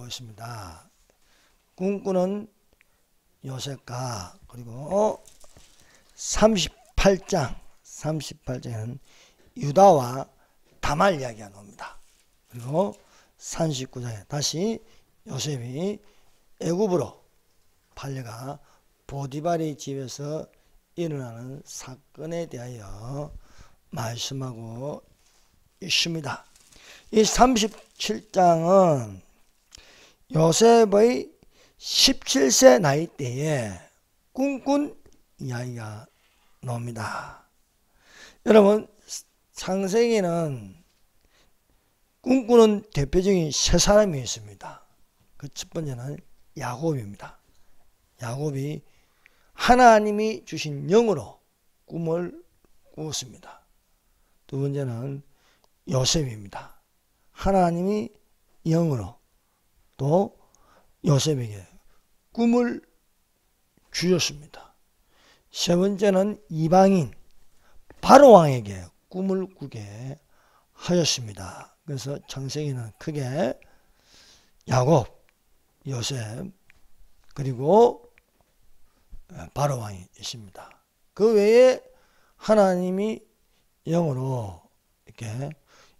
보겠습니다. 꿈꾸는 요셉과 그리고 38장에는 유다와 다말 이야기가 나옵니다. 그리고 39장에 다시 요셉이 애굽으로 팔려가 보디발의 집에서 일어나는 사건에 대하여 말씀하고 있습니다. 이 37장은 요셉의 17세 나이 때에 꿈꾼 이야기가 나옵니다. 여러분, 창세기는 꿈꾸는 대표적인 세 사람이 있습니다. 그 첫 번째는 야곱입니다. 야곱이 하나님이 주신 영으로 꿈을 꾸었습니다. 두 번째는 요셉입니다. 하나님이 영으로 또 요셉에게 꿈을 주셨습니다. 세 번째는 이방인 바로왕에게 꿈을 꾸게 하였습니다. 그래서 창세기는 크게 야곱, 요셉 그리고 바로왕이 있습니다. 그 외에 하나님이 영으로 이렇게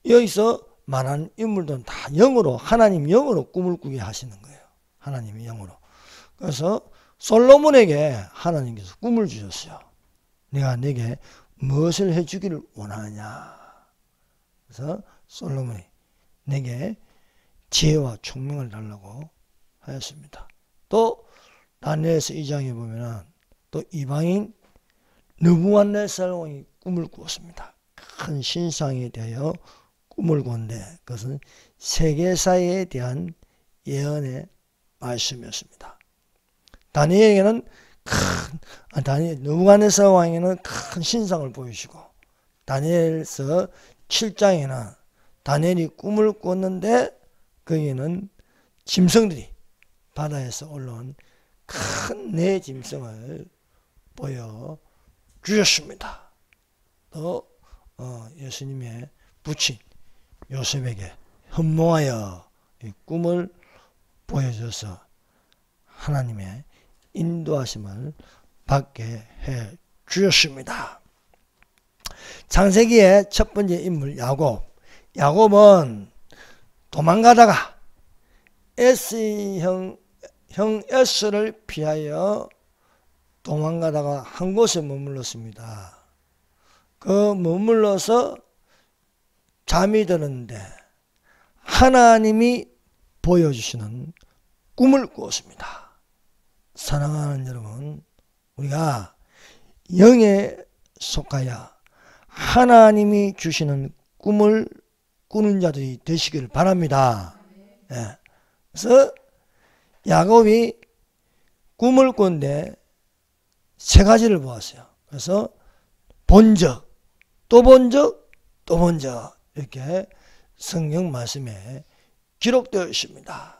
여기서 말하는 인물들은 다 영으로 하나님 영으로 꿈을 꾸게 하시는 거예요. 하나님이 영으로. 그래서 솔로몬에게 하나님께서 꿈을 주셨어요. 내가 내게 무엇을 해주기를 원하느냐. 그래서 솔로몬이 내게 지혜와 총명을 달라고 하였습니다. 또 다니엘서 2장에 보면은 또 이방인 느부갓네살 왕이 꿈을 꾸었습니다. 큰 신상에 대하여 꿈을 꿨는데 그것은 세계사에 대한 예언의 말씀이었습니다. 다니엘에게는 느부갓네살 왕에게는 큰 신상을 보이시고 다니엘서 7장에는 다니엘이 꿈을 꿨는데 거기에는 짐승들이 바다에서 올라온 큰 네 짐승을 보여주셨습니다. 또 예수님의 부친 요셉에게 현몽하여 이 꿈을 보여줘서 하나님의 인도하심을 받게 해 주셨습니다. 창세기의 첫 번째 인물 야곱. 야곱은 도망가다가 형 에스를 피하여 도망가다가 한 곳에 머물렀습니다. 그 머물러서 잠이 드는데 하나님이 보여주시는 꿈을 꾸었습니다. 사랑하는 여러분, 우리가 영에 속하여 하나님이 주시는 꿈을 꾸는 자들이 되시기를 바랍니다. 예. 그래서 야곱이 꿈을 꿨는데 세 가지를 보았어요. 그래서 본 적, 또 본 적, 또 본 적 이렇게 성경 말씀에 기록되어 있습니다.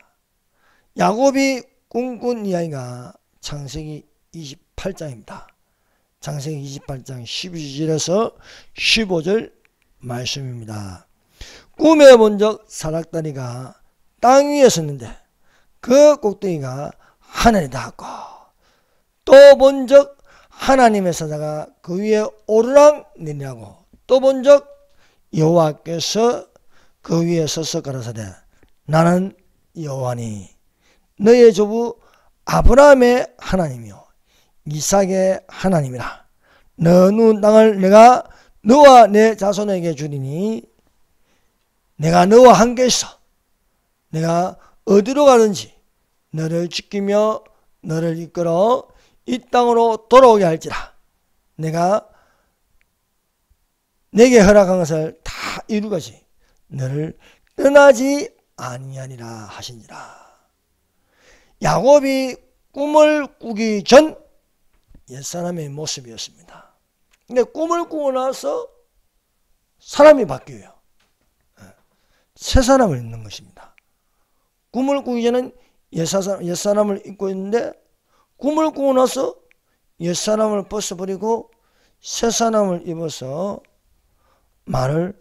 야곱이 꿈꾼 이야기가 창세기 28장입니다. 창세기 28장 12절에서 15절 말씀입니다. 꿈에 본 적 사닥다리가 땅 위에 섰는데 그 꼭대기가 하늘에 닿았고 또 본 적 하나님의 사자가 그 위에 오르락 내리라고 또 본 적 여호와께서 그 위에 서서 가라사대 나는 여호와니 너의 조부 아브라함의 하나님이요 이삭의 하나님이라. 너 누운 땅을 내가 너와 내 자손에게 주리니 내가 너와 함께 있어 내가 어디로 가든지 너를 지키며 너를 이끌어 이 땅으로 돌아오게 할지라. 내가 내게 허락한 것을 다 이루겠지 너를 떠나지 아니하리라 하시니라. 야곱이 꿈을 꾸기 전 옛사람의 모습이었습니다. 근데 꿈을 꾸고 나서 사람이 바뀌어요. 새 사람을 입는 것입니다. 꿈을 꾸기 전엔 옛사람을 입고 있는데 꿈을 꾸고 나서 옛사람을 벗어버리고 새 사람을 입어서 말을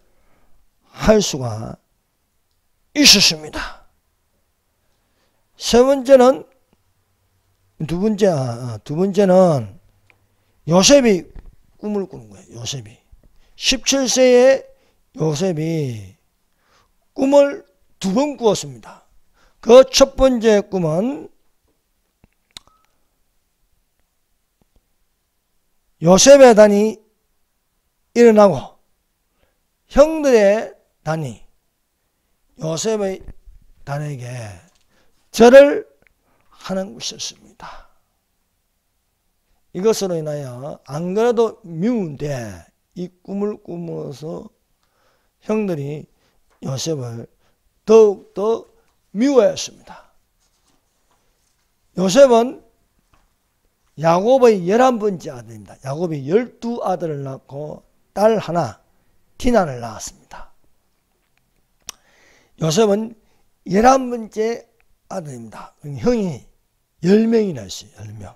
할 수가 있었습니다. 세 번째는 두 번째는 요셉이 꿈을 꾸는 거예요. 요셉이 17세의 요셉이 꿈을 두 번 꾸었습니다. 그 첫 번째 꿈은 요셉의 단이 일어나고 형들의 단이 요셉의 단에게 절을 하는 것이었습니다. 이것으로 인하여 안 그래도 미운데 이 꿈을 꾸면서 형들이 요셉을 더욱더 미워했습니다. 요셉은 야곱의 11번째 아들입니다. 야곱이 12아들을 낳고 딸 하나 디나를 낳았습니다. 요셉은 11번째 아들입니다. 형이 10명이나 있어요. 10명.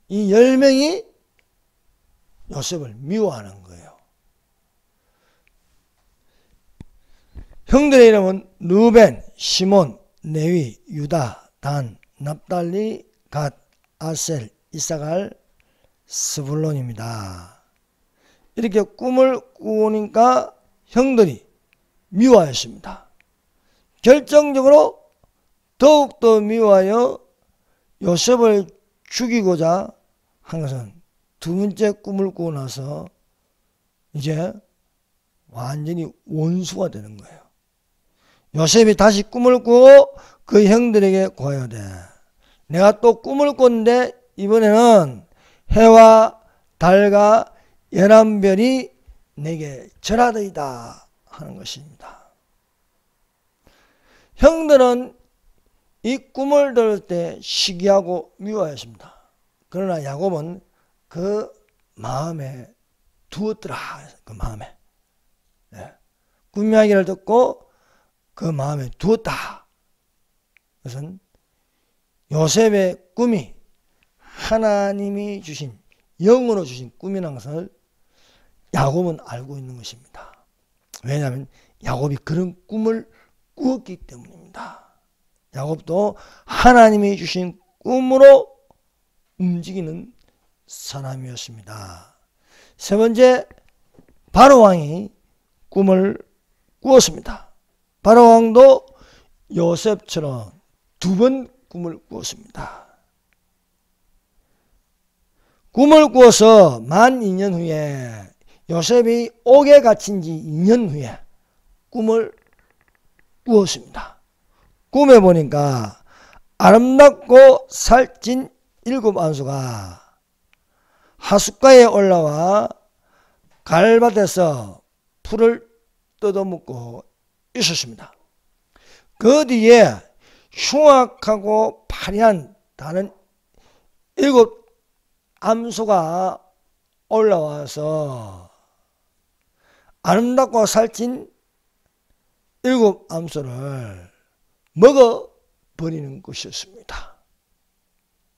이 10명이 요셉을 미워하는 거예요. 형들의 이름은 르벤, 시몬, 레위, 유다, 단, 납달리, 갓, 아셀, 이사갈, 스불론입니다. 이렇게 꿈을 꾸니까 형들이 미워했습니다. 결정적으로 더욱더 미워하여 요셉을 죽이고자 한 것은 두 번째 꿈을 꾸고 나서 이제 완전히 원수가 되는 거예요. 요셉이 다시 꿈을 꾸고 그 형들에게 고하되 내가 또 꿈을 꿨는데 이번에는 해와 달과 11별이 내게 절하더이다 하는 것입니다. 형들은 이 꿈을 들을 때 시기하고 미워했습니다. 그러나 야곱은 그 마음에 두었더라. 그 마음에. 꿈 이야기를 듣고 그 마음에 두었다. 그것은 요셉의 꿈이 하나님이 주신 영으로 주신 꿈이라는 것을 야곱은 알고 있는 것입니다. 왜냐하면 야곱이 그런 꿈을 꾸었기 때문입니다. 야곱도 하나님이 주신 꿈으로 움직이는 사람이었습니다. 세 번째, 바로왕이 꿈을 꾸었습니다. 바로왕도 요셉처럼 두 번 꿈을 꾸었습니다. 꿈을 꾸어서 만 2년 후에 요셉이 옥에 갇힌 지 2년 후에 꿈을 꾸었습니다. 꿈에 보니까 아름답고 살찐 7안수가 하숫가에 올라와 갈밭에서 풀을 뜯어먹고 있었습니다. 그 뒤에 흉악하고 파리한 다른 7암소가 올라와서 아름답고 살찐 7암소를 먹어버리는 것이었습니다.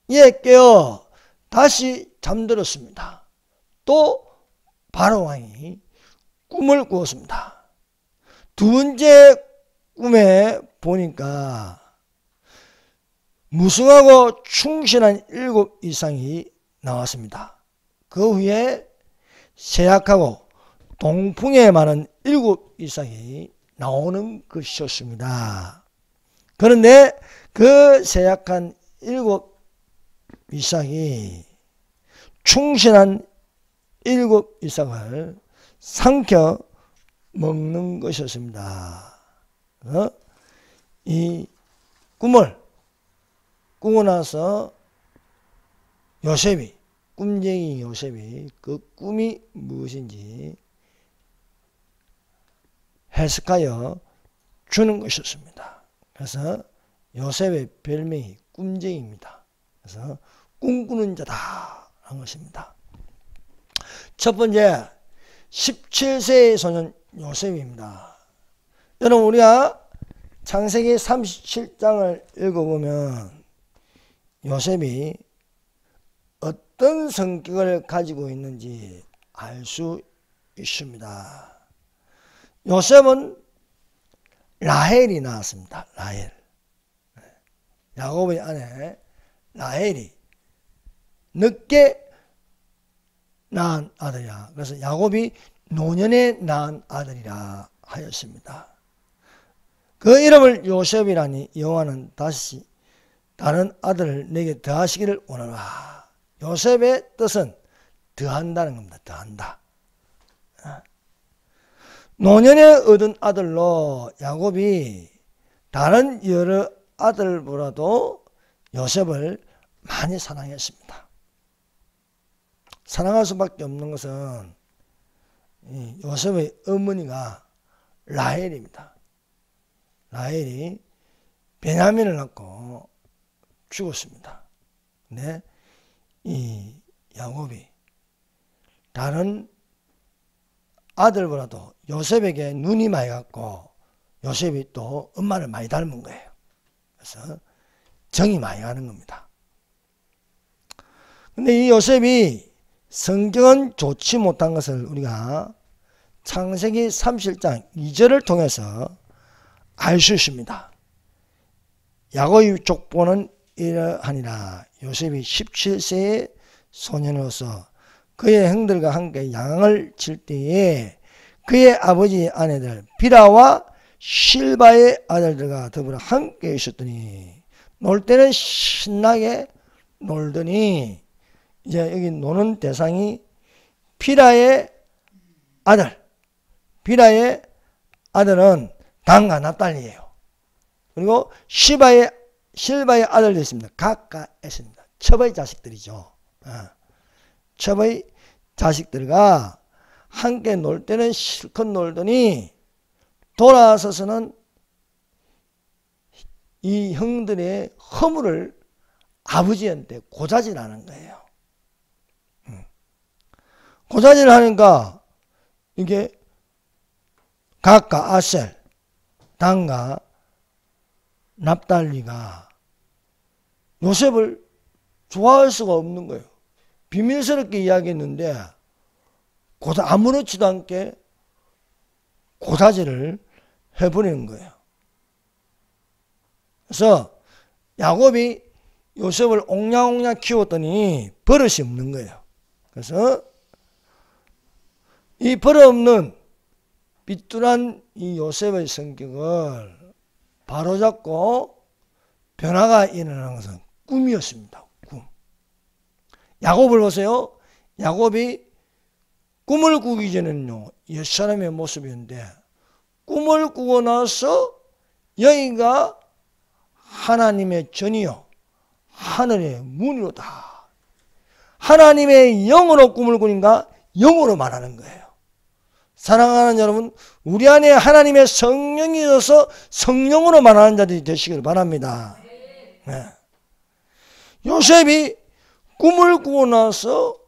이에 깨어 다시 잠들었습니다. 또 바로왕이 꿈을 꾸었습니다. 두 번째 꿈에 보니까 무성하고 충실한 7 이상이 나왔습니다. 그 후에 세약하고 동풍에 많은 7 이상이 나오는 것이었습니다. 그런데 그 세약한 7 이상이 충실한 7 이상을 삼켜 먹는 것이었습니다. 이 꿈을 꾸고 나서 요셉이, 꿈쟁이 요셉이 그 꿈이 무엇인지 해석하여 주는 것이었습니다. 그래서 요셉의 별명이 꿈쟁이입니다. 그래서 꿈꾸는 자다 하는 것입니다. 첫 번째, 17세의 소년 요셉입니다. 여러분, 우리가 창세기 37장을 읽어보면 요셉이 어떤 성격을 가지고 있는지 알 수 있습니다. 요셉은 라헬이 낳았습니다. 라헬. 야곱의 아내 라헬이 늦게 낳은 아들이야. 그래서 야곱이 노년에 낳은 아들이라 하였습니다. 그 이름을 요셉이라니 여호와는 다시 다른 아들을 내게 더하시기를 원하노라. 요셉의 뜻은 더한다는 겁니다. 더한다. 노년에 얻은 아들로 야곱이 다른 여러 아들보다도 요셉을 많이 사랑했습니다. 사랑할 수밖에 없는 것은 요셉의 어머니가 라헬입니다. 라헬이 베냐민을 낳고 죽었습니다. 근데 이 야곱이 다른 아들보다도 요셉에게 눈이 많이 갔고 요셉이 또 엄마를 많이 닮은 거예요. 그래서 정이 많이 가는 겁니다. 근데 이 요셉이 성경은 좋지 못한 것을 우리가 창세기 37장 2절을 통해서 알 수 있습니다. 야곱의 족보는 이러하니라. 요셉이 17세의 소년으로서 그의 형들과 함께 양을 칠 때에 그의 아버지의 아내들 비라와 실바의 아들들과 더불어 함께 있었더니 놀 때는 신나게 놀더니 이제 여기 노는 대상이 비라의 아들, 비라의 아들은 단과 납달리예요. 그리고 실바의 아들도 있습니다. 각각 있습니다. 첩의 자식들이죠. 첩의 자식들과 함께 놀 때는 실컷 놀더니 돌아서서는 이 형들의 허물을 아버지한테 고자질하는 거예요. 고자질을 하니까 이게 각과 아셀, 단과 납달리가 요셉을 좋아할 수가 없는 거예요. 비밀스럽게 이야기했는데 아무렇지도 않게 고자질을 해버리는 거예요. 그래서 야곱이 요셉을 옹냥옹냥 키웠더니 버릇이 없는 거예요. 그래서 이 버릇없는 삐뚤한 이 요셉의 성격을 바로잡고 변화가 일어나는 것은 꿈이었습니다. 꿈. 야곱을 보세요. 야곱이 꿈을 꾸기 전에는요, 옛사람의 모습이었는데 꿈을 꾸고 나서 여기가 하나님의 전이요 하늘의 문이로다. 하나님의 영으로 꿈을 꾸니까 영으로 말하는 거예요. 사랑하는 여러분, 우리 안에 하나님의 성령이 있어서 성령으로 말하는 자들이 되시길 바랍니다. 네. 요셉이 꿈을 꾸고 나서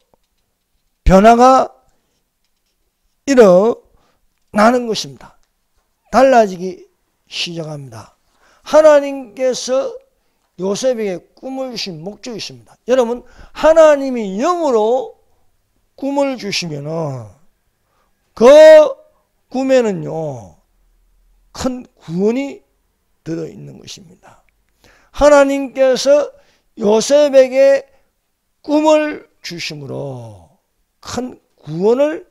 변화가 일어나는 것입니다. 달라지기 시작합니다. 하나님께서 요셉에게 꿈을 주신 목적이 있습니다. 여러분, 하나님이 영으로 꿈을 주시면은 그 꿈에는요, 큰 구원이 들어있는 것입니다. 하나님께서 요셉에게 꿈을 주심으로 큰 구원을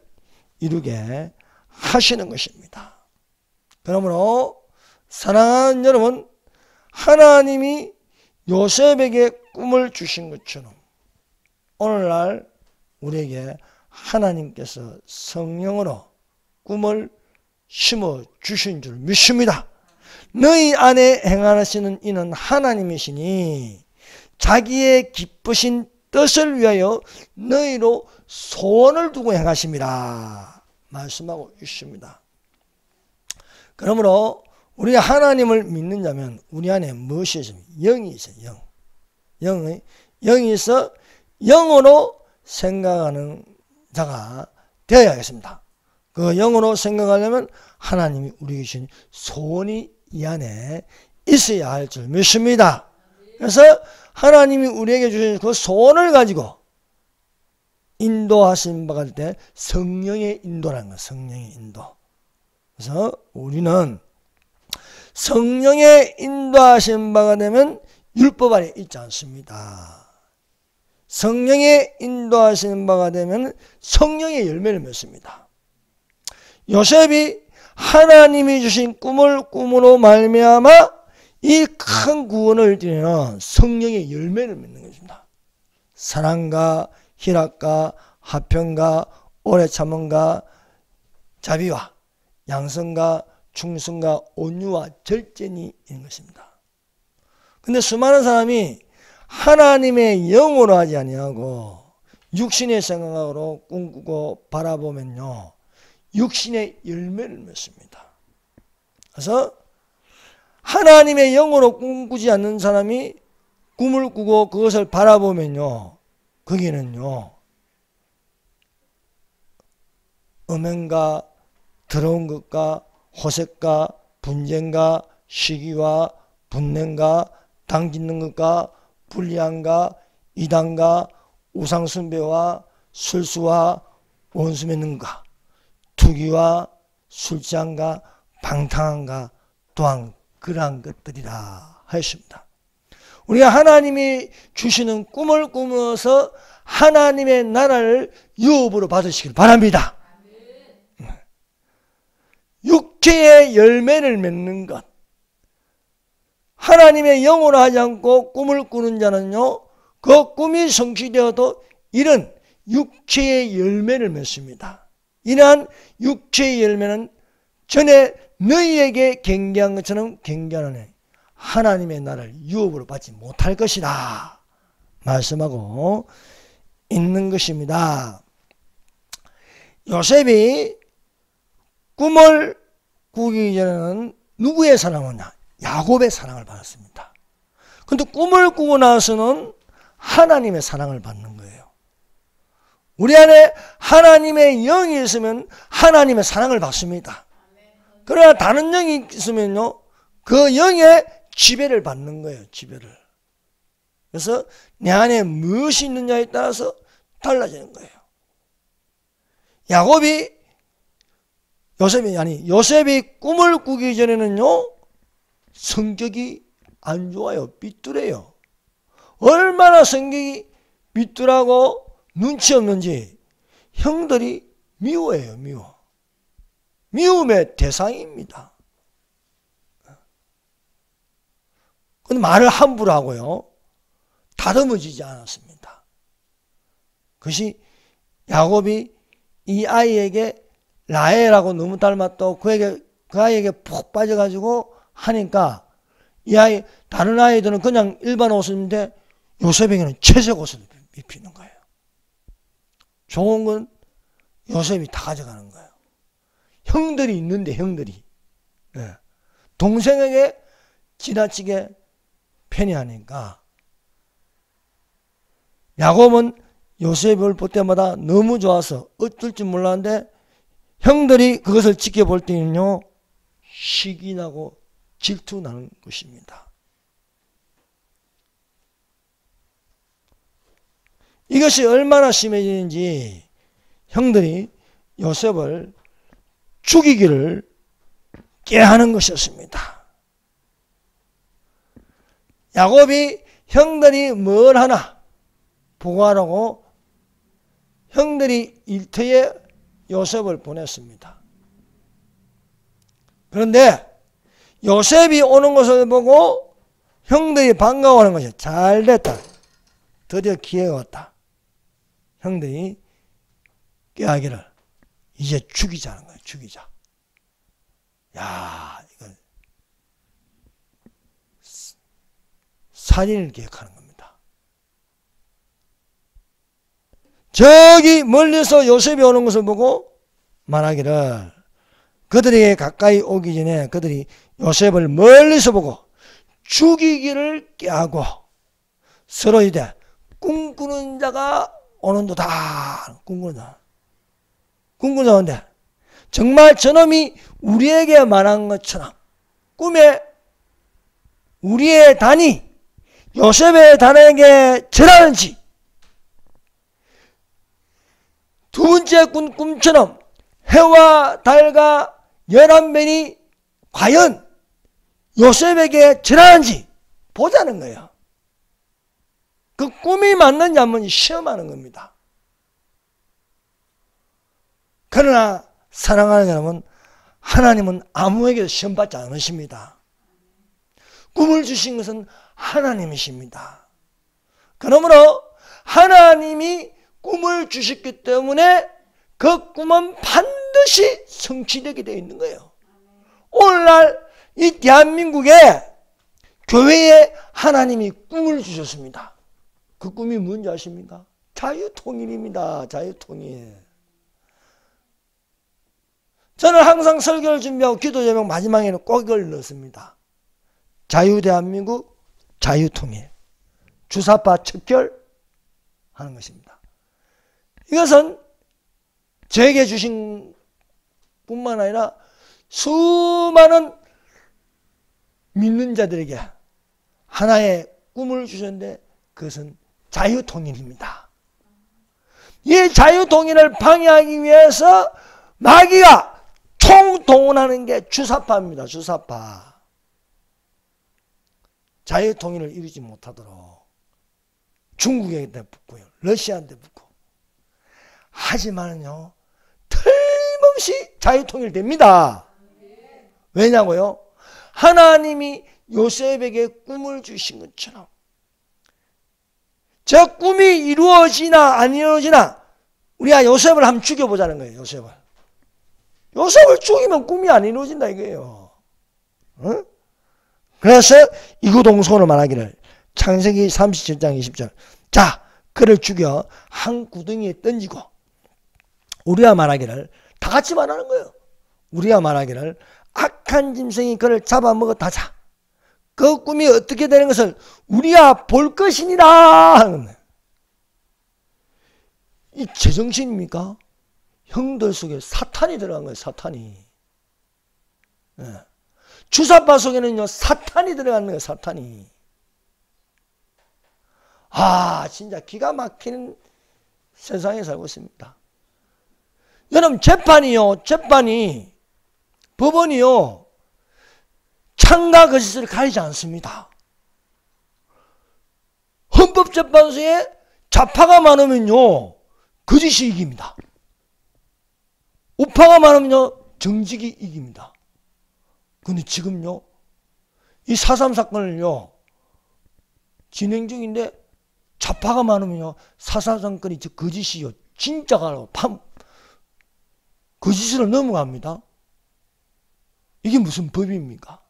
이루게 하시는 것입니다. 그러므로 사랑하는 여러분, 하나님이 요셉에게 꿈을 주신 것처럼 오늘날 우리에게 하나님께서 성령으로 꿈을 심어 주신 줄 믿습니다. 너희 안에 행하시는 이는 하나님이시니 자기의 기쁘신 뜻을 위하여 너희로 소원을 두고 행하심이라 말씀하고 있습니다. 그러므로 우리가 하나님을 믿는 자면 우리 안에 무엇이 있습니까? 영이 있어요. 영이 있어 영으로 생각하는 자가 되어야겠습니다. 그 영으로 생각하려면 하나님이 우리에게 주신 소원이 이 안에 있어야 할 줄 믿습니다. 그래서 하나님이 우리에게 주신 그 소원을 가지고 인도하신 바가 될 때 성령의 인도라는 거예요. 성령의 인도. 그래서 우리는 성령의 인도하신 바가 되면 율법 아래 있지 않습니다. 성령의 인도하시는 바가 되면 성령의 열매를 맺습니다. 요셉이 하나님이 주신 꿈을 꿈으로 말미암아 이 큰 구원을 이루는 성령의 열매를 맺는 것입니다. 사랑과 희락과 화평과 오래 참음과 자비와 양성과 충성과 온유와 절제니 있는 것입니다. 근데 수많은 사람이 하나님의 영으로 하지 아니하고 육신의 생각으로 꿈꾸고 바라보면요, 육신의 열매를 맺습니다. 그래서 하나님의 영으로 꿈꾸지 않는 사람이 꿈을 꾸고 그것을 바라보면요, 거기는요 음행과 더러운 것과 호색과 분쟁과 시기와 분냄과 당짓는 것과 불리함과 이단과 우상숭배와 술수와 원수 맺는 것과 투기와 술취함과 방탕함과 또한 그러한 것들이라 하였습니다. 우리가 하나님이 주시는 꿈을 꾸면서 하나님의 나라를 유업으로 받으시길 바랍니다. 육체의 열매를 맺는 것, 하나님의 영으로 하지 않고 꿈을 꾸는 자는요, 그 꿈이 성취되어도 이런 육체의 열매를 맺습니다. 이러한 육체의 열매는 전에 너희에게 경계한 것처럼 경계하는 하나님의 나라를 유업으로 받지 못할 것이다 말씀하고 있는 것입니다. 요셉이 꿈을 꾸기 전에는 누구의 사랑을 받냐? 야곱의 사랑을 받았습니다. 그런데 꿈을 꾸고 나서는 하나님의 사랑을 받는 거예요. 우리 안에 하나님의 영이 있으면 하나님의 사랑을 받습니다. 그러나 다른 영이 있으면요, 그 영의 지배를 받는 거예요. 지배를. 그래서 내 안에 무엇이 있느냐에 따라서 달라지는 거예요. 요셉이 꿈을 꾸기 전에는요, 성격이 안 좋아요. 삐뚤해요. 얼마나 성격이 삐뚤하고 눈치 없는지 형들이 미워해요. 미움의 대상입니다. 근데 말을 함부로 하고요, 다듬어지지 않았습니다. 그것이 야곱이 이 아이에게 라헬하고 너무 닮았다고 그 아이에게 푹 빠져가지고 하니까 이 아이, 다른 아이들은 그냥 일반 옷인데 요셉에게는 채색 옷을 입히는 거예요. 좋은 건 요셉이 다 가져가는 거예요. 형들이 있는데, 형들이. 동생에게 지나치게 편애하니까 야곱은 요셉을 볼 때마다 너무 좋아서 어쩔 줄 몰랐는데 형들이 그것을 지켜볼 때는요, 시기 나고 질투 나는 것입니다. 이것이 얼마나 심해지는지 형들이 요셉을 죽이기를 꾀하는 것이었습니다. 야곱이 형들이 뭘 하나 보고하라고 형들이 일터에 요셉을 보냈습니다. 그런데 요셉이 오는 것을 보고 형들이 반가워하는 것이 잘됐다. 드디어 기회가 왔다. 형들이 꾀하기를 이제 죽이자는 거예요. 죽이자. 야, 이건 살인을 계획하는 겁니다. 저기 멀리서 요셉이 오는 것을 보고 말하기를, 그들에게 가까이 오기 전에 그들이 요셉을 멀리서 보고 죽이기를 꾀하고 서로 이제 꿈꾸는 자가 오는도다. 꿈꾸는 자인데 정말 저놈이 우리에게 말한 것처럼 꿈에 우리의 단이 요셉의 단에게 절하는지, 두 번째 꿈처럼 해와 달과 11변이 과연 요셉에게 절하는지 보자는 거예요. 그 꿈이 맞는지 한번 시험하는 겁니다. 그러나 사랑하는 여러분, 하나님은 아무에게도 시험받지 않으십니다. 꿈을 주신 것은 하나님이십니다. 그러므로 하나님이 꿈을 주셨기 때문에 그 꿈은 반드시 성취되게 되어 있는 거예요. 오늘날 이 대한민국에 교회에 하나님이 꿈을 주셨습니다. 그 꿈이 뭔지 아십니까? 자유통일입니다. 자유통일. 저는 항상 설교를 준비하고 기도 제목 마지막에는 꼭 이걸 넣습니다. 자유대한민국, 자유통일. 주사파 척결하는 것입니다. 이것은 저에게 주신 뿐만 아니라 수많은 믿는 자들에게 하나의 꿈을 주셨는데 그것은 자유통일입니다. 이 자유통일을 방해하기 위해서 마귀가 총동원하는 게 주사파입니다. 주사파. 자유통일을 이루지 못하도록 중국에게 붙고요. 러시아한테 붙고. 하지만요. 틀림없이 자유통일 됩니다. 왜냐고요? 하나님이 요셉에게 꿈을 주신 것처럼 저 꿈이 이루어지나 안 이루어지나 우리가 요셉을 한번 죽여보자는 거예요. 요셉을 죽이면 꿈이 안 이루어진다 이거예요. 어? 그래서 이구동성으로 말하기를 창세기 37장 20절 자 그를 죽여 한 구덩이에 던지고 우리가 말하기를 다 같이 말하는 거예요. 우리가 말하기를 악한 짐승이 그를 잡아먹었다자 그 꿈이 어떻게 되는 것을 우리가 볼 것이니라 하는 거예요. 이 제정신입니까? 형들 속에 사탄이 들어간 거예요. 사탄이. 예. 주사파 속에는요 사탄이 들어가는 거예요. 사탄이. 아 진짜 기가 막히는 세상에 살고 있습니다. 여러분 재판이 법원이요 참과 거짓을 가리지 않습니다. 헌법재판소에 좌파가 많으면요 거짓이 이깁니다. 우파가 많으면요 정직이 이깁니다. 근데 지금요 이 4.3 사건을요 진행 중인데 좌파가 많으면요 4.3 사건이 저 거짓이요 진짜가 거짓으로 넘어갑니다. 이게 무슨 법입니까?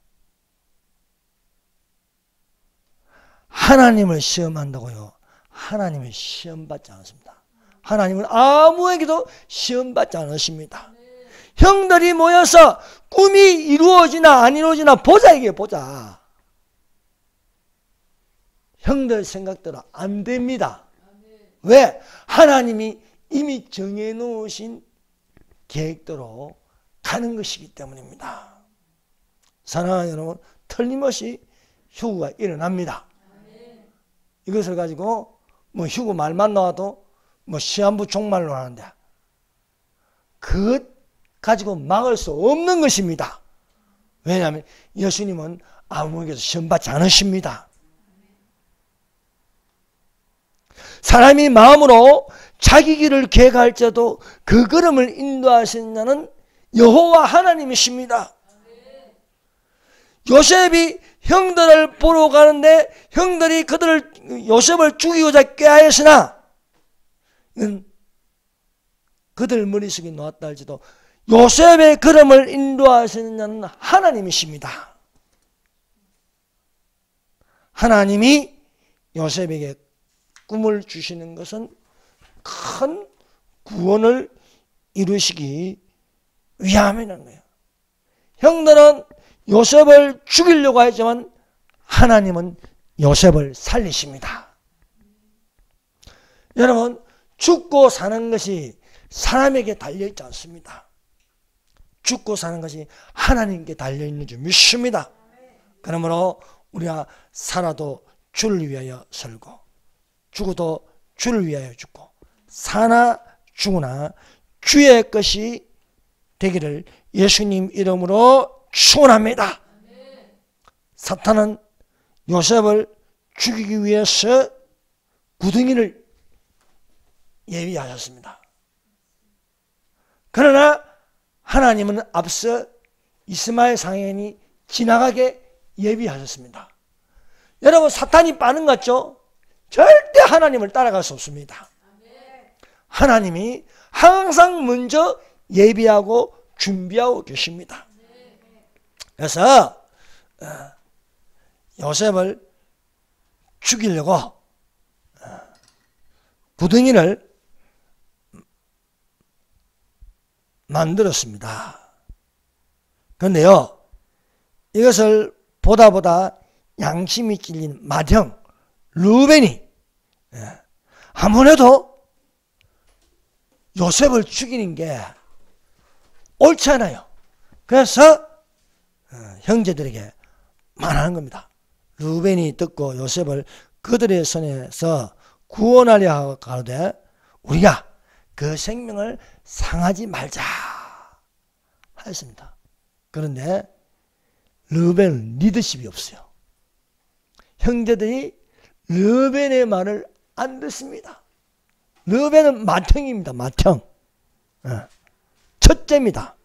하나님을 시험한다고요. 하나님을 시험받지 않습니다. 하나님은 아무에게도 시험받지 않으십니다. 형들이 모여서 꿈이 이루어지나 안 이루어지나 보자 이게 보자. 형들 생각대로 안 됩니다. 왜? 하나님이 이미 정해놓으신 계획대로 가는 것이기 때문입니다. 사랑하는 여러분, 틀림없이 휴거가 일어납니다. 이것을 가지고 뭐 휴거 말만 나와도 뭐 시한부 종말로 하는데 그것 가지고 막을 수 없는 것입니다. 왜냐하면 예수님은 아무에게도 시험받지 않으십니다. 사람이 마음으로 자기 길을 계획할지라도 그 걸음을 인도하시는 자는 여호와 하나님이십니다. 요셉이 형들을 보러 가는데 형들이 요셉을 죽이고자 꾀하였으나 그들 머릿속에 놓았다 할지도 요셉의 걸음을 인도하시는 자는 하나님이십니다. 하나님이 요셉에게 꿈을 주시는 것은 큰 구원을 이루시기 위함이라는 거예요. 형들은 요셉을 죽이려고 하지만 하나님은 요셉을 살리십니다. 여러분, 죽고 사는 것이 사람에게 달려있지 않습니다. 죽고 사는 것이 하나님께 달려있는 줄 믿습니다. 그러므로 우리가 살아도 주를 위하여 살고 죽어도 주를 위하여 죽고 사나 죽으나 주의 것이 되기를 예수님 이름으로 축원합니다. 사탄은 요셉을 죽이기 위해서 구덩이를 예비하셨습니다. 그러나 하나님은 앞서 이스마엘 상인이 지나가게 예비하셨습니다. 여러분, 사탄이 빠른 것 같죠? 절대 하나님을 따라갈 수 없습니다. 하나님이 항상 먼저 예비하고 준비하고 계십니다. 그래서 요셉을 죽이려고 구덩이를 만들었습니다. 그런데요, 이것을 보다 양심이 찔린 맏형 르우벤이 아무래도 요셉을 죽이는 게 옳지 않아요. 그래서 형제들에게 말하는 겁니다. 르우벤이 듣고 요셉을 그들의 손에서 구원하려 하고 가로되 우리가 그 생명을 상하지 말자 하였습니다. 그런데 르우벤은 리더십이 없어요. 형제들이 르우벤의 말을 안 듣습니다. 르우벤은 맏형입니다. 맏형. 첫째입니다.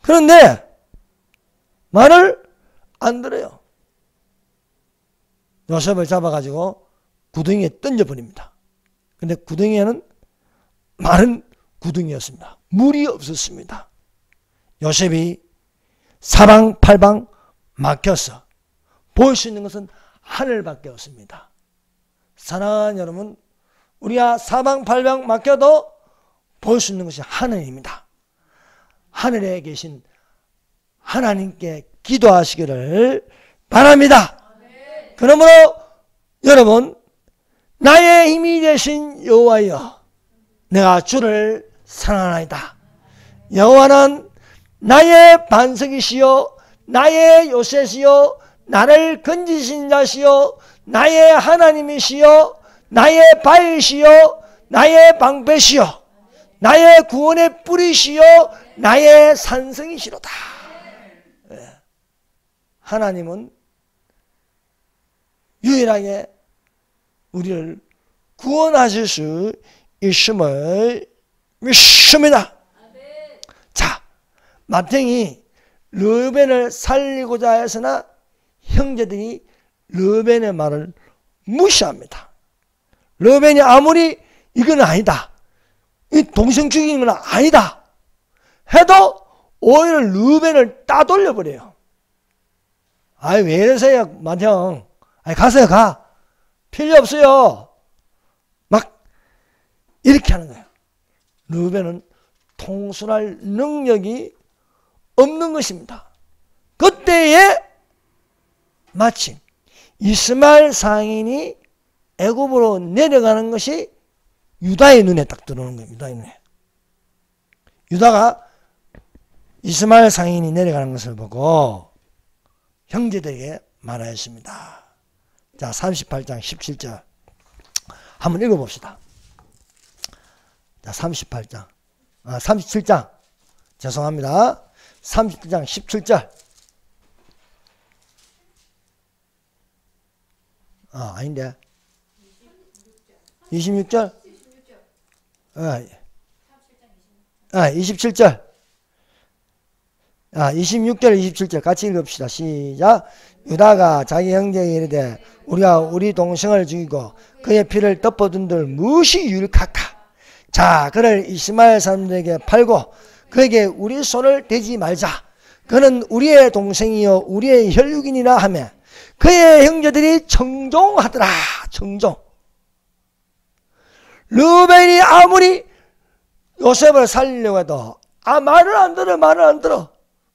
그런데 말을 안 들어요. 요셉을 잡아가지고 구덩이에 던져버립니다. 근데 구덩이에는 마른 구덩이였습니다. 물이 없었습니다. 요셉이 사방팔방 막혀서 볼 수 있는 것은 하늘밖에 없습니다. 사랑하는 여러분, 우리가 사방팔방 막혀도 볼 수 있는 것이 하늘입니다. 하늘에 계신 하나님께 기도하시기를 바랍니다. 그러므로 여러분, 나의 힘이 되신 여호와여, 내가 주를 사랑하나이다. 여호와는 나의 반석이시요 나의 요새시요 나를 건지신 자시요 나의 하나님이시요 나의 바위시요 나의 방패시요 나의 구원의 뿌리시요 나의 산성이시로다. 하나님은 유일하게 우리를 구원하실 수 있음을 믿습니다. 자, 맏형이 르우벤을 살리고자 했으나 형제들이 르우벤의 말을 무시합니다. 르우벤이 아무리 이건 아니다, 이 동생 죽이는 건 아니다 해도 오히려 르우벤을 따돌려 버려요. 아이, 왜 이러세요, 맏형? 아이, 가세요, 가. 필요 없어요. 막 이렇게 하는 거예요. 르우벤은 통솔할 능력이 없는 것입니다. 그때에 마침 이스마엘 상인이 애굽으로 내려가는 것이 유다의 눈에 딱 들어오는 거예요. 유다의 눈에. 유다가 이스마엘 상인이 내려가는 것을 보고 형제들에게 말하였습니다. 자, 38장 17절 한번 읽어봅시다. 자, 37장 죄송합니다. 37장 17절. 아닌데 26절. 27절. 26절 27절 같이 읽읍시다. 시작. 유다가 자기 형제에게 이르되 우리가 우리 동생을 죽이고 그의 피를 덮어둔들 무엇이 유익하까. 자, 그를 이스마엘 사람들에게 팔고 그에게 우리 손을 대지 말자. 그는 우리의 동생이요 우리의 혈육인이라 하며 그의 형제들이 청종하더라. 청종. 르우벤이 아무리 요셉을 살리려고 해도 말을 안 들어.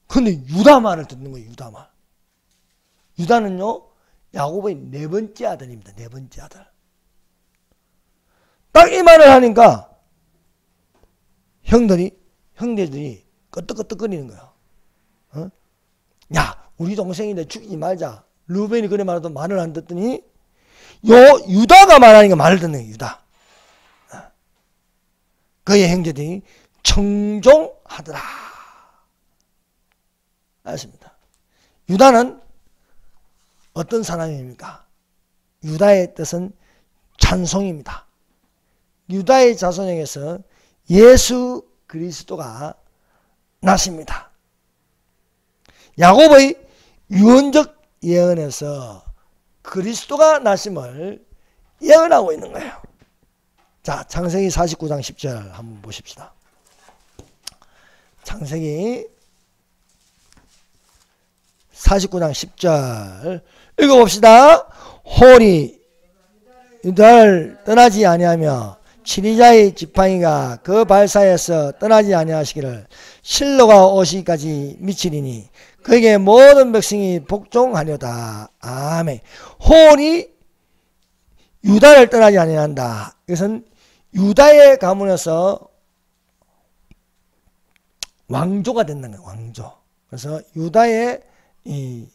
근데 유다 말을 듣는 거예요. 유다 말. 유다는요 야곱의 네 번째 아들입니다. 네 번째 아들. 딱 이 말을 하니까 형제들이 끄떡끄떡거리는 거예요. 야, 우리 동생인데 죽이지 말자. 르우벤이 그래 말해도 말을 안 듣더니 유다가 말하니까 말을 듣는 거예요. 유다. 그의 형제들이 청종하더라. 알겠습니다. 유다는 어떤 사람입니까? 유다의 뜻은 찬송입니다. 유다의 자손에게서 예수 그리스도가 나십니다. 야곱의 유언적 예언에서 그리스도가 나심을 예언하고 있는 거예요. 자, 창세기 49장 10절 한번 보십시다. 창세기 49장 10절 읽어봅시다. 홀이 유다를 떠나지 아니하며 친위자의 지팡이가 그 발사에서 떠나지 아니하시기를 실로가 오시기까지 미치리니 그에게 모든 백성이 복종하려다. 아멘. 홀이 유다를 떠나지 아니한다. 이것은 유다의 가문에서 왕조가 된다는 거예요. 왕조. 그래서 유다의 이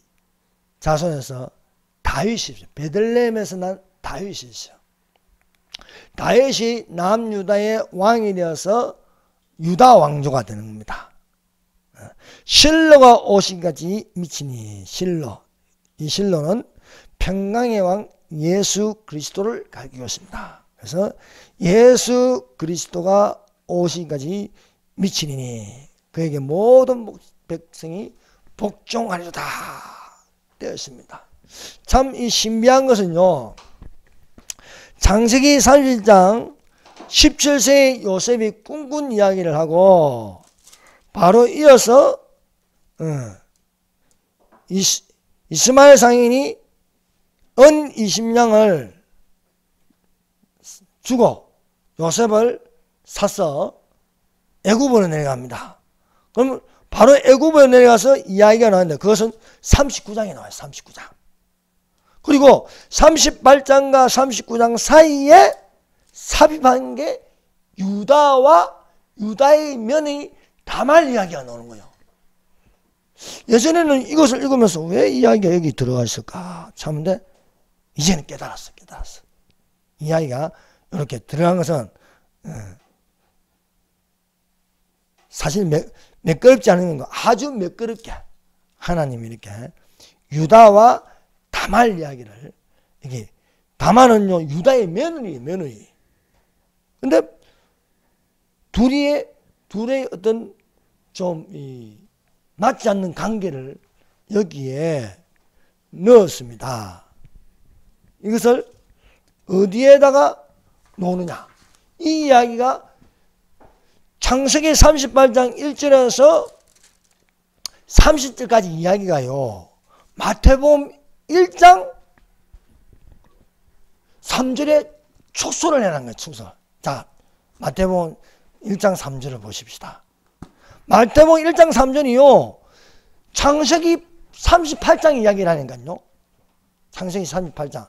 자손에서 다윗이죠. 베들레헴에서 난 다윗이죠. 다윗이 남유다의 왕이 되어서 유다 왕조가 되는 겁니다. 실로가 오시기까지 미치니 실로. 이 실로는 평강의 왕 예수 그리스도를 가리키고 있습니다. 그래서 예수 그리스도가 오시기까지 미치니 그에게 모든 백성이 복종하리로다 되어 있습니다. 참 이 신비한 것은요, 창세기 31장 17세의 요셉이 꿈꾼 이야기를 하고 바로 이어서 이스마엘 상인이 은 20냥을 주고 요셉을 사서 애굽으로 내려갑니다. 그럼 바로 애굽으로 내려가서 이야기가 나왔는데 그것은 39장에 나와요. 39장. 그리고 38장과 39장 사이에 삽입한 게 유다와 유다의 면의 다말 이야기가 나오는 거예요. 예전에는 이것을 읽으면서 왜 이야기가 여기 들어가 있을까 참는데 이제는 깨달았어. 이야기가 이렇게 들어간 것은 사실 매끄럽지 않은 거 아주 매끄럽게 하나님이 이렇게 유다와 다말 이야기를 이게 다말은요 유다의 며느리. 근데 둘의 어떤 좀 맞지 않는 관계를 여기에 넣었습니다. 이것을 어디에다가 놓느냐? 이 이야기가 창세기 38장 1절에서 30절까지 이야기가요. 마태복음 1장 3절에 축소를 해놓은 거예요. 축소. 자, 마태복음 1장 3절을 보십시다. 마태복음 1장 3절이요. 창세기 38장 이야기라니까요. 창세기 38장.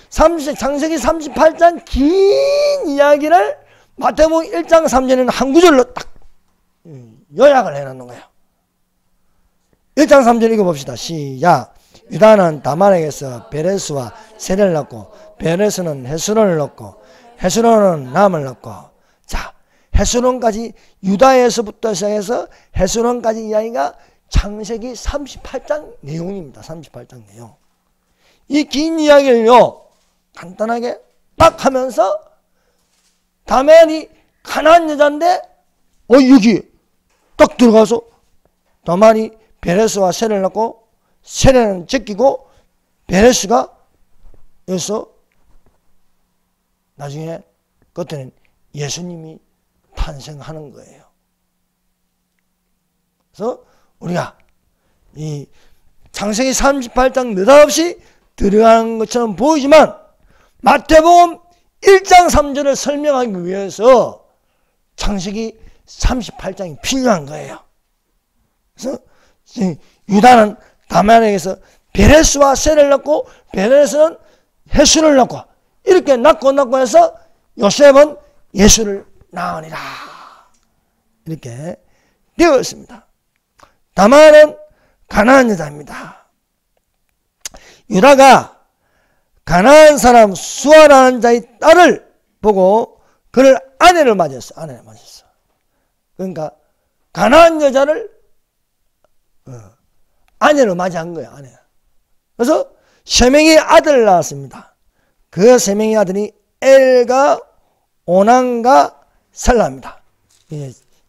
창세기 38장 긴 이야기를 마태복음 1장 3절에는 한 구절로 딱 요약을 해놓는 거예요. 1장 3절 읽어봅시다. 시작. 유다는 다말에게서 베레스와 세를 낳고 베레스는 헤스론을 낳고 헤스론은 남을 낳고 자 헤스론까지 유다에서부터 시작해서 헤스론까지 이야기가 창세기 38장 내용입니다. 38장 내용. 이 긴 이야기를요 간단하게 딱 하면서 다말이 가나안 여자인데 여기 딱 들어가서 다말이 베레스와 세를 낳고 세례는 제끼고 베레스가 여기서 나중에 그때는 예수님이 탄생하는 거예요. 그래서 우리가 이 창세기 38장 느닷없이 들어가는 것처럼 보이지만 마태복음 1장 3절을 설명하기 위해서 창세기 38장이 필요한 거예요. 그래서 유다는 다말에게서 베레스와 세를 낳고 베레스는 헤스를 낳고 이렇게 낳고 해서 요셉은 예수를 낳으니라 이렇게 되어 있습니다. 다말은 가나안 여자입니다. 유다가 가나안 사람 수아라는 자의 딸을 보고 그를 아내를 맞았어. 그러니까 가나안 여자를 아내로 맞이한 거예요. 아내. 그래서 세 명의 아들을 낳았습니다. 그 세 명의 아들이 엘과 오난과 셀라입니다.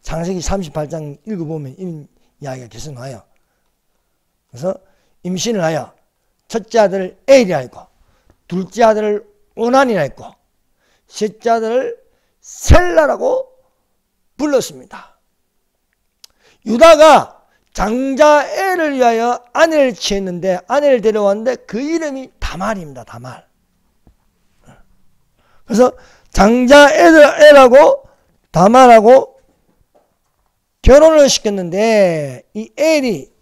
창세기 38장 읽어보면 이런 이야기가 계속 나와요. 그래서 임신을 하여 첫째 아들을 엘이라 했고, 둘째 아들을 오난이라 했고, 셋째 아들을 셀라라고 불렀습니다. 유다가 장자 엘을 위하여 아내를 취했는데, 아내를 데려왔는데 그 이름이 다말입니다. 다말. 그래서 장자 엘하고 다말하고 결혼을 시켰는데, 이 엘이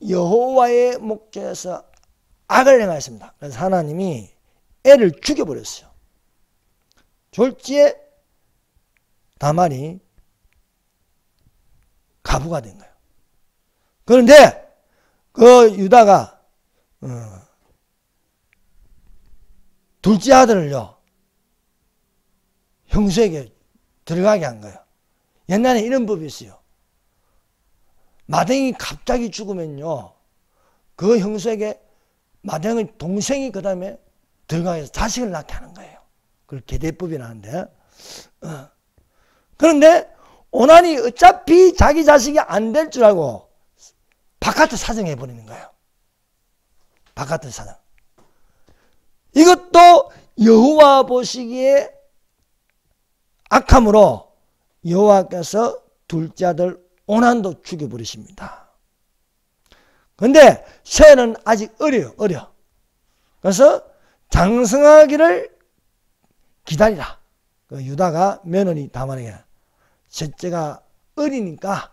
여호와의 목전에서 악을 행하였습니다. 그래서 하나님이 엘을 죽여버렸어요. 졸지에 다말이 가부가 된 거예요. 그런데 그 유다가 둘째 아들을요, 형수에게 들어가게 한 거예요. 옛날에 이런 법이 있어요. 맏형이 갑자기 죽으면요, 그 형수에게 맏형의 동생이 그 다음에 들어가서 자식을 낳게 하는 거예요. 그걸 계대법이라는데, 그런데 오난이 어차피 자기 자식이 안 될 줄 알고 바깥에 사정해 버리는 거예요. 바깥에 사정. 이것도 여호와 보시기에 악함으로 여호와께서 둘째 아들 오난도 죽여버리십니다. 그런데 셋은 아직 어려. 그래서 장성하기를 기다리라. 그 유다가 며느리 다말에게, 셋째가 어리니까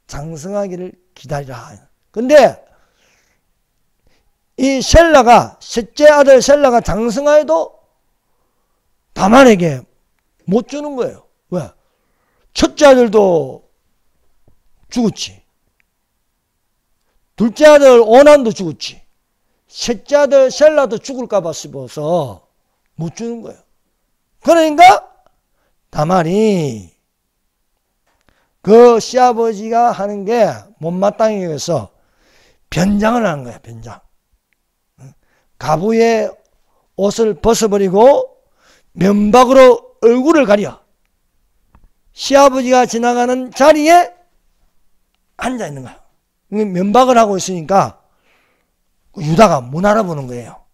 장성하기를 기다리라. 근데 이 셀라가, 셋째 아들 셀라가 장성하여도 다말에게 못 주는 거예요. 왜? 첫째 아들도 죽었지. 둘째 아들 오난도 죽었지. 셋째 아들 셀라도 죽을까봐 싶어서 못 주는 거예요. 그러니까 다말이 그 시아버지가 하는 게 못마땅히 해서 변장을 하는 거야. 변장. 가부의 옷을 벗어버리고 면박으로 얼굴을 가려 시아버지가 지나가는 자리에 앉아 있는 거야. 면박을 하고 있으니까 유다가 못 알아보는 거예요.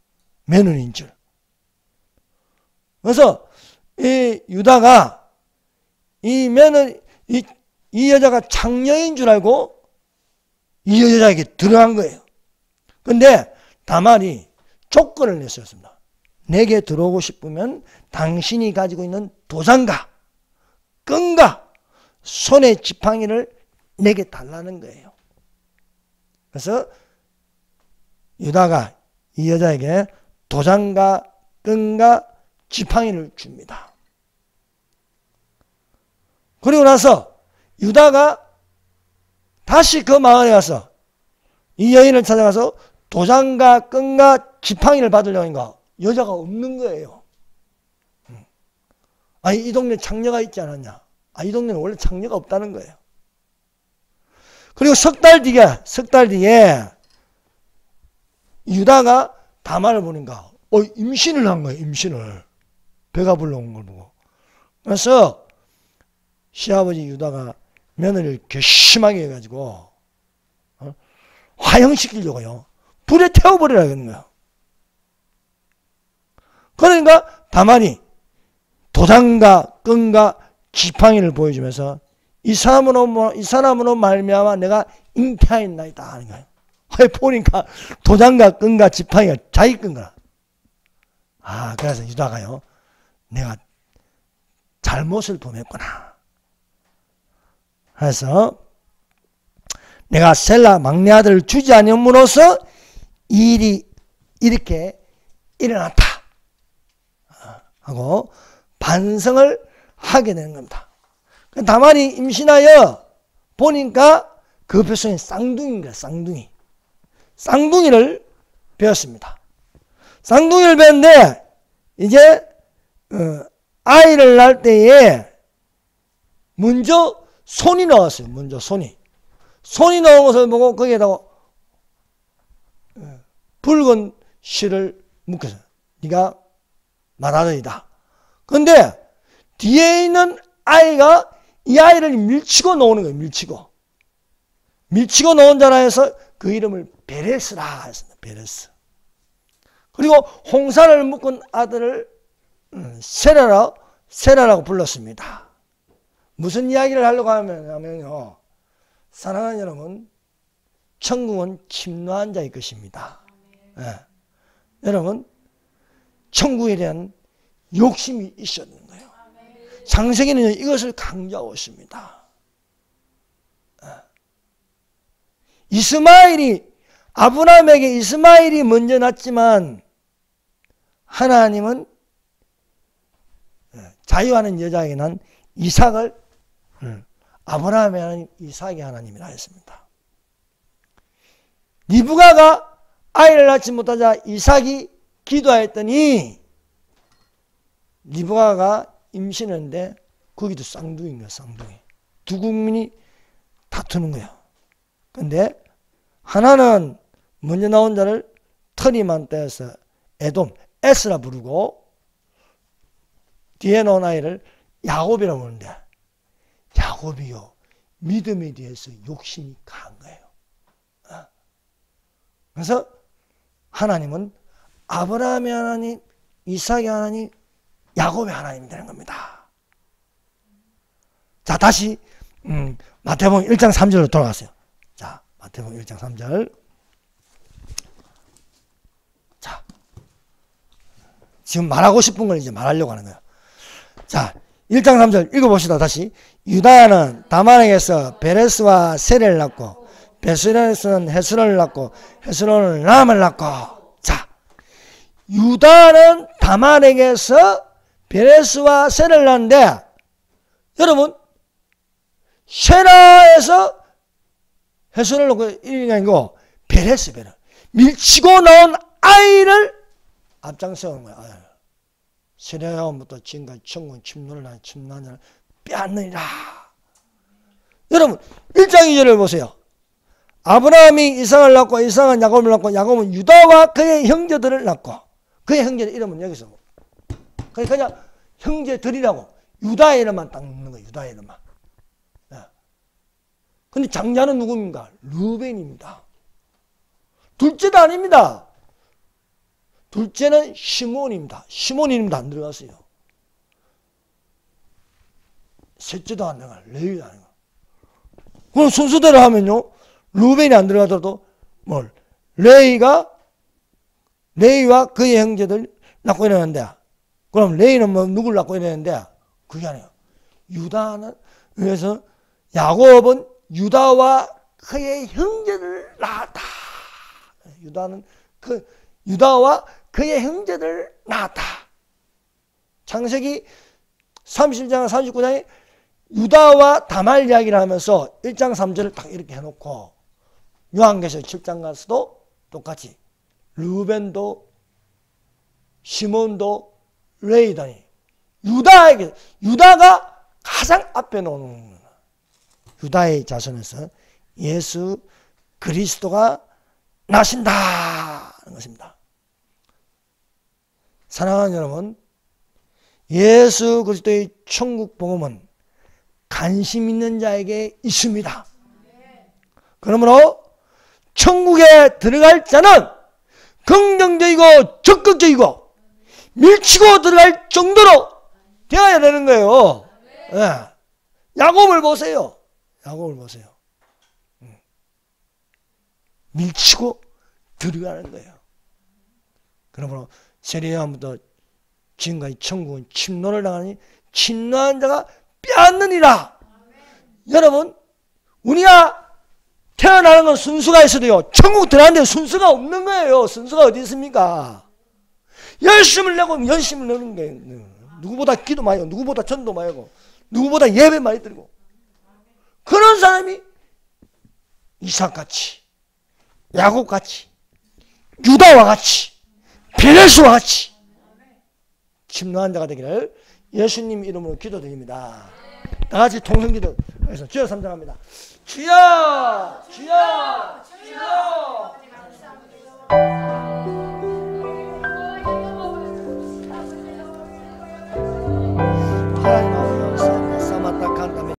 며느리인 줄. 그래서 이 유다가 이 여자가 창녀인 줄 알고 이 여자에게 들어간 거예요. 근데 다말이 조건을 냈었습니다. 내게 들어오고 싶으면 당신이 가지고 있는 도장과 끈과 손의 지팡이를 내게 달라는 거예요. 그래서 유다가 이 여자에게 도장과 끈과 지팡이를 줍니다. 그리고 나서 유다가 다시 그 마을에 가서 이 여인을 찾아가서 도장과 끈과 지팡이를 받으려니까 여자가 없는 거예요. 아니, 이 동네 창녀가 있지 않았냐? 이 동네는 원래 창녀가 없다는 거예요. 그리고 석 달 뒤에 유다가 다말을 보니까 임신을 한 거예요. 임신을. 배가 불러온 걸 보고. 그래서 시아버지 유다가 며느리를 괘씸하게 해가지고 화형시키려고요. 불에 태워버리라 그러는 거예요. 그러니까 다말이 도장과 끈과 지팡이를 보여주면서 이 사람으로 말미암아 내가 잉태하였나이다 하는 거예요. 보니까 도장과 끈과 지팡이가 자기 끈 거라. 그래서 유다가요, 내가 잘못을 범했구나. 그래서 내가 셀라 막내 아들을 주지 않음으로써 이 일이 이렇게 일어났다 하고 반성을 하게 되는 겁니다. 다말이 임신하여 보니까 그 뱃속에 쌍둥이인가, 쌍둥이를 배웠습니다. 쌍둥이를 배웠는데 이제 아이를 낳을 때에 먼저 손이 나왔어요. 손이 나온 것을 보고 거기에다가 붉은 실을 묶었어요. 네가 맏아들이다. 그런데 뒤에 있는 아이가 이 아이를 밀치고 놓는 거예요. 밀치고 놓은 자라 해서 그 이름을 베레스라 했습니다. 베레스. 그리고 홍사를 묶은 아들을 세라라고 불렀습니다. 무슨 이야기를 하려고 하면요. 사랑하는 여러분, 천국은 침노한 자의 것입니다. 네. 여러분, 천국에 대한 욕심이 있어야 되는 거예요. 창세기는 이것을 강조하고 있습니다. 아브라함에게 이스마엘이 먼저 낳았지만 하나님은 자유하는 여자에게 난 이삭을 아브라함의 하나님, 이삭의 하나님이라 했습니다. 리브가가 아이를 낳지 못하자 이삭이 기도하였더니 리브가가 임신했는데 거기도 쌍둥이인 거야. 쌍둥이. 두 국민이 다투는 거야. 근데 하나는 먼저 나온 자를 터리만 떼어서 에돔, 에스라 부르고 뒤에 나온 아이를 야곱이라고 부르는데 야곱이요 믿음에 대해서 욕심이 강한 거예요. 그래서 하나님은 아브라함의 하나님, 이삭의 하나님, 야곱의 하나님이 되는 겁니다. 자, 다시 마태복음 1장 3절로 돌아가세요. 자, 마태복음 1장 3절. 자, 지금 말하고 싶은 걸 이제 말하려고 하는 거예요. 자, 1장 3절 읽어봅시다. 다시. 유다는 다만에게서 베레스와 세레를 낳고 베스레스는 헤스론을 낳고 헤스론은 람을 낳고. 자, 유다는 다만에게서 베레스와 세레를 낳는데 여러분 쉐라에서 헤스론을 낳고 이게 아니고 베레스 밀치고 나온 아이를 앞장세우는 거야. 세례야부터 지금까지 천국은 침노를 침노하는 빼앗느니라. 여러분 1장 2절을 보세요. 아브라함이 이삭을 낳고 이삭은 야곱을 낳고 야곱은 유다와 그의 형제들을 낳고 그의 형제들 이름은 여기서 그냥 형제들이라고 유다의 이름만 딱 넣는 거예요. 유다의 이름만. 근데 장자는 누구입니까? 르벤입니다. 둘째도 아닙니다. 둘째는 시몬입니다. 시몬 이름도 안 들어갔어요. 셋째도 안 들어가. 레위도 안 들어가. 그럼 순서대로 하면요. 루벤이 안 들어가더라도 레위와 그의 형제들 낳고 이러는데 그럼 레위는 누굴 낳고 이러는데 그게 아니에요. 유다는 그래서 야곱은 유다와 그의 형제들 낳았다. 유다와 그의 형제들 낳았다. 창세기 37장 39장에 유다와 다말 이야기를 하면서 1장 3절을 딱 이렇게 해놓고 요한계시록 7장 가서도 똑같이 르벤도 시몬도 레이다니 유다가 가장 앞에 놓는 거예요. 유다의 자손에서 예수 그리스도가 나신다 하는 것입니다. 사랑하는 여러분, 예수 그리스도의 천국 복음은 관심 있는 자에게 있습니다. 그러므로 천국에 들어갈 자는 긍정적이고 적극적이고 밀치고 들어갈 정도로 되어야 되는 거예요. 네. 야곱을 보세요. 야곱을 보세요. 밀치고 들어가는 거예요. 그러므로 세례요한부터 지금까지 천국은 침노를 당하니 침노한 자가 빼앗느니라. 여러분, 우리가 태어나는 건 순수가 있어도요, 천국 들어가는데 순수가 없는 거예요. 순수가 어디 있습니까? 열심을 내고 열심을 내는 거예요. 누구보다 기도 많이 하고, 누구보다 전도 많이 하고, 누구보다 예배 많이 드리고. 그런 사람이 이삭같이, 야곱같이, 유다와 같이, 베레스와 같이 침노한 자가 되기를 예수님 이름으로 기도드립니다. 다 같이 통성기도 해서 주여 삼장합니다. 주여, 주여, 주여.